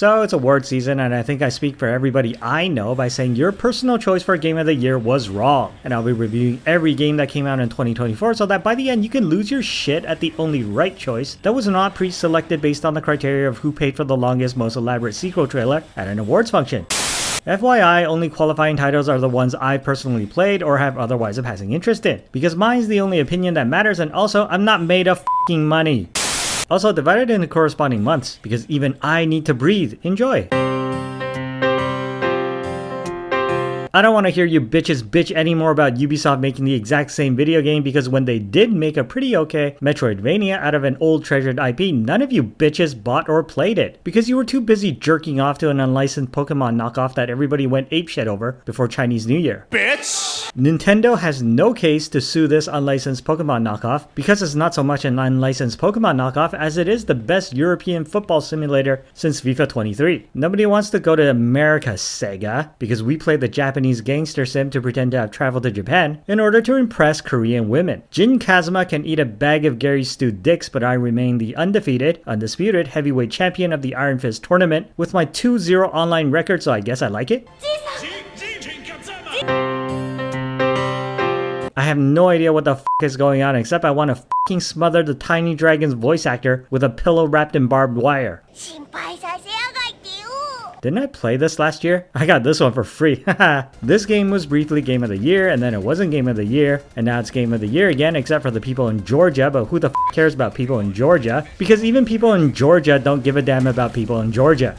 So it's award season, and I think I speak for everybody I know by saying your personal choice for Game of the Year was wrong. And I'll be reviewing every game that came out in 2024 so that by the end you can lose your shit at the only right choice that was not pre-selected based on the criteria of who paid for the longest, most elaborate sequel trailer at an awards function. FYI, only qualifying titles are the ones I've personally played or have otherwise a passing interest in, because mine's the only opinion that matters, and also I'm not made of f***ing money. Also divided into corresponding months, because even I need to breathe. Enjoy! I don't want to hear you bitches bitch anymore about Ubisoft making the exact same video game, because when they did make a pretty okay Metroidvania out of an old treasured IP, none of you bitches bought or played it, because you were too busy jerking off to an unlicensed Pokemon knockoff that everybody went apeshit over before Chinese New Year. Bitch! Nintendo has no case to sue this unlicensed Pokemon knockoff, because it's not so much an unlicensed Pokemon knockoff as it is the best European football simulator since FIFA 23. Nobody wants to go to America, Sega, because we play the Japanese gangster sim to pretend to have traveled to Japan in order to impress Korean women. Jin Kazuma can eat a bag of Gary stewed dicks, but I remain the undefeated, undisputed heavyweight champion of the Iron Fist tournament with my 2-0 online record, so I guess I like it. I have no idea what the f is going on, except I want to f***ing smother the tiny dragon's voice actor with a pillow wrapped in barbed wire. Didn't I play this last year? I got this one for free. This game was briefly Game of the Year, and then it wasn't Game of the Year, and now it's Game of the Year again, except for the people in Georgia, but who the f cares about people in Georgia? Because even people in Georgia don't give a damn about people in Georgia.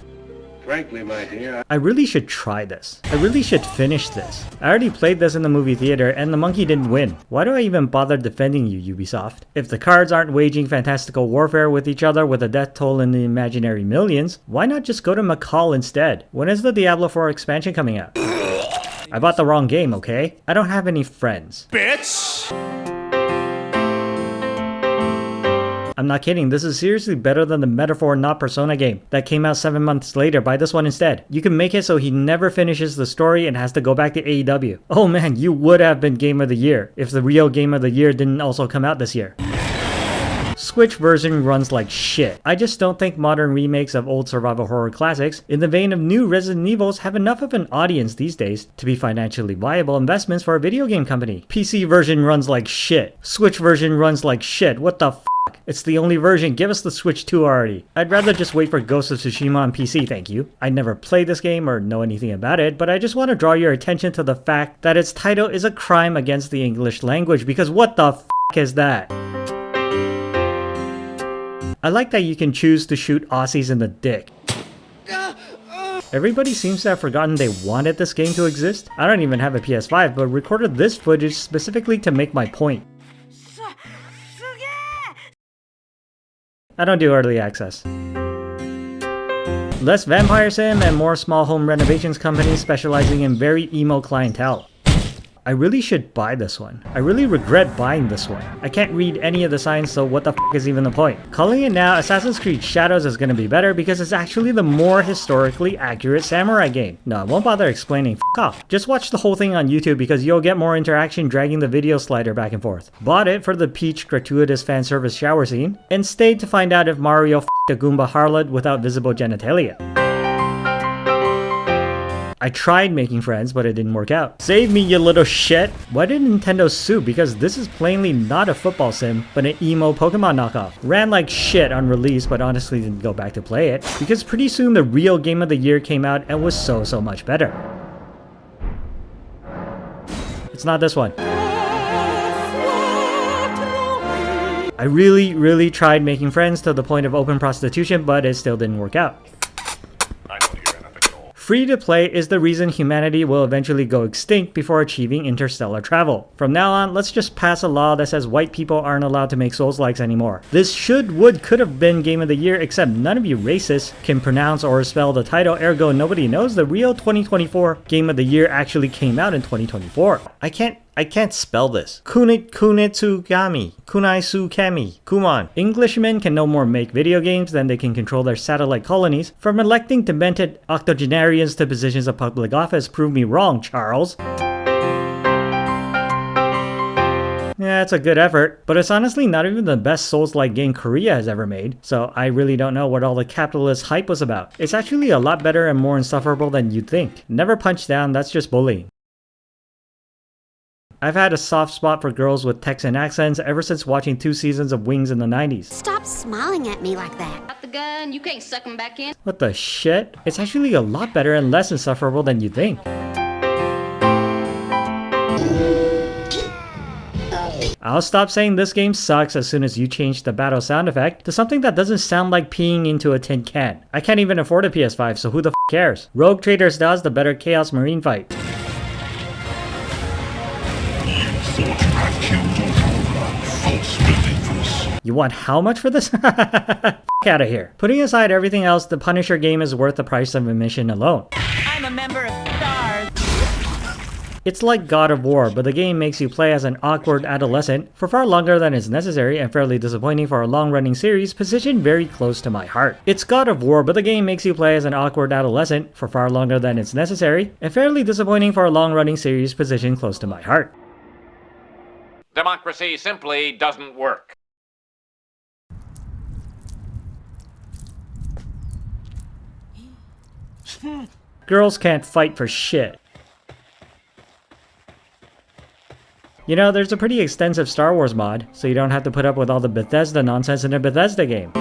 Frankly, my dear, I really should try this. I really should finish this. I already played this in the movie theater and the monkey didn't win. Why do I even bother defending you, Ubisoft? If the cards aren't waging fantastical warfare with each other with a death toll in the imaginary millions, why not just go to McCall instead? When is the Diablo 4 expansion coming out? I bought the wrong game, okay? I don't have any friends. Bitch! I'm not kidding, this is seriously better than the Metaphor Not Persona game that came out 7 months later. Buy this one instead. You can make it so he never finishes the story and has to go back to AEW. Oh man, you would have been Game of the Year if the real Game of the Year didn't also come out this year. Switch version runs like shit. I just don't think modern remakes of old survival horror classics in the vein of new Resident Evils have enough of an audience these days to be financially viable investments for a video game company. PC version runs like shit. Switch version runs like shit. What the f***? It's the only version. Give us the Switch 2 already. I'd rather just wait for Ghost of Tsushima on PC, thank you. I never played this game or know anything about it, but I just want to draw your attention to the fact that its title is a crime against the English language, because what the f*** is that? I like that you can choose to shoot Aussies in the dick. Everybody seems to have forgotten they wanted this game to exist. I don't even have a PS5, but recorded this footage specifically to make my point. I don't do early access. Less Vampire Sim and more small home renovations companies specializing in very emo clientele. I really should buy this one. I really regret buying this one. I can't read any of the signs, so what the f is even the point? Calling it now, Assassin's Creed Shadows is gonna be better because it's actually the more historically accurate samurai game. No, I won't bother explaining, f off. Just watch the whole thing on YouTube because you'll get more interaction dragging the video slider back and forth. Bought it for the Peach gratuitous fan service shower scene, and stayed to find out if Mario f***ed a Goomba harlot without visible genitalia. I tried making friends, but it didn't work out. Save me, you little shit! Why did Nintendo sue? Because this is plainly not a football sim, but an emo Pokemon knockoff. Ran like shit on release, but honestly didn't go back to play it, because pretty soon the real Game of the Year came out and was so much better. It's not this one. I really tried making friends to the point of open prostitution, but it still didn't work out. Free to play is the reason humanity will eventually go extinct before achieving interstellar travel. From now on, let's just pass a law that says white people aren't allowed to make Souls-likes anymore. This could have been Game of the Year, except none of you racists can pronounce or spell the title, ergo nobody knows the real 2024 Game of the Year actually came out in 2024. I can't spell this. Kunitsugami. Kunaisukami. Kumon. Englishmen can no more make video games than they can control their satellite colonies. From electing demented octogenarians to positions of public office, prove me wrong, Charles. Yeah, it's a good effort, but it's honestly not even the best Souls-like game Korea has ever made, so I really don't know what all the capitalist hype was about. It's actually a lot better and more insufferable than you'd think. Never punch down, that's just bullying. I've had a soft spot for girls with Texan accents ever since watching 2 seasons of Wings in the 90s. Stop smiling at me like that. Got the gun, you can't suck him back in. What the shit? It's actually a lot better and less insufferable than you think. I'll stop saying this game sucks as soon as you change the battle sound effect to something that doesn't sound like peeing into a tin can. I can't even afford a PS5, so who the f cares? Rogue Traders does the better Chaos Marine fight. You want how much for this? F out of here. Putting aside everything else, the Punisher game is worth the price of admission alone. I'm a member of STARS. It's like God of War, but the game makes you play as an awkward adolescent for far longer than is necessary and fairly disappointing for a long-running series positioned very close to my heart. It's God of War, but the game makes you play as an awkward adolescent for far longer than it's necessary and fairly disappointing for a long-running series positioned close to my heart. Democracy simply doesn't work. Girls can't fight for shit. You know, there's a pretty extensive Star Wars mod, so you don't have to put up with all the Bethesda nonsense in a Bethesda game.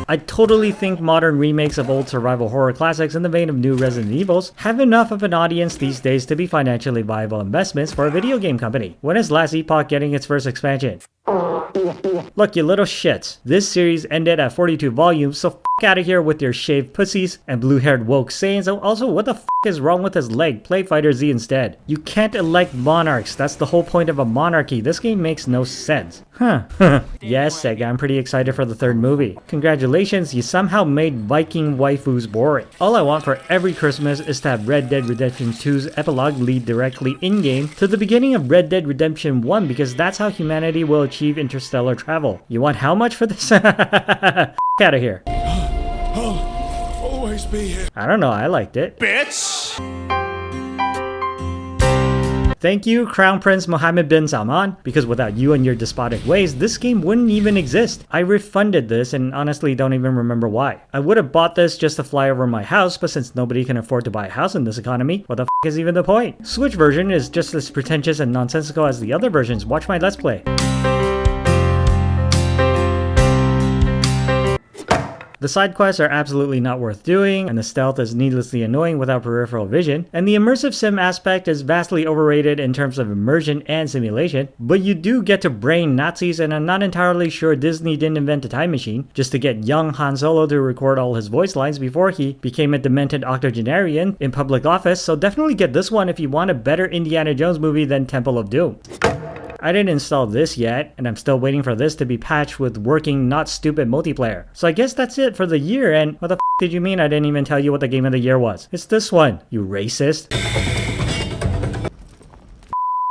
I totally think modern remakes of old survival horror classics in the vein of new Resident Evils have enough of an audience these days to be financially viable investments for a video game company. When is Last Epoch getting its first expansion? Look, you little shits. This series ended at 42 volumes, so f*** out of here with your shaved pussies and blue-haired woke Saiyans. Also, what the f*** is wrong with his leg? Play Fighter Z instead. You can't elect monarchs. That's the whole point of a monarchy. This game makes no sense. Huh. Yes, Sega, I'm pretty excited for the 3rd movie. Congratulations, you somehow made Viking waifus boring. All I want for every Christmas is to have Red Dead Redemption 2's epilogue lead directly in-game to the beginning of Red Dead Redemption 1 because that's how humanity will achieve interstellar travel. You want how much for this? Out of here. I'll always be here. I don't know, I liked it. Bitch! Thank you, Crown Prince Mohammed bin Salman, because without you and your despotic ways, this game wouldn't even exist. I refunded this and honestly don't even remember why. I would have bought this just to fly over my house, but since nobody can afford to buy a house in this economy, what the f is even the point? Switch version is just as pretentious and nonsensical as the other versions. Watch my Let's Play. The side quests are absolutely not worth doing, and the stealth is needlessly annoying without peripheral vision, and the immersive sim aspect is vastly overrated in terms of immersion and simulation, but you do get to brain Nazis, and I'm not entirely sure Disney didn't invent a time machine just to get young Han Solo to record all his voice lines before he became a demented octogenarian in public office, so definitely get this one if you want a better Indiana Jones movie than Temple of Doom. I didn't install this yet, and I'm still waiting for this to be patched with working not stupid multiplayer. So I guess that's it for the year, and what the f did you mean I didn't even tell you what the game of the year was? It's this one, you racist.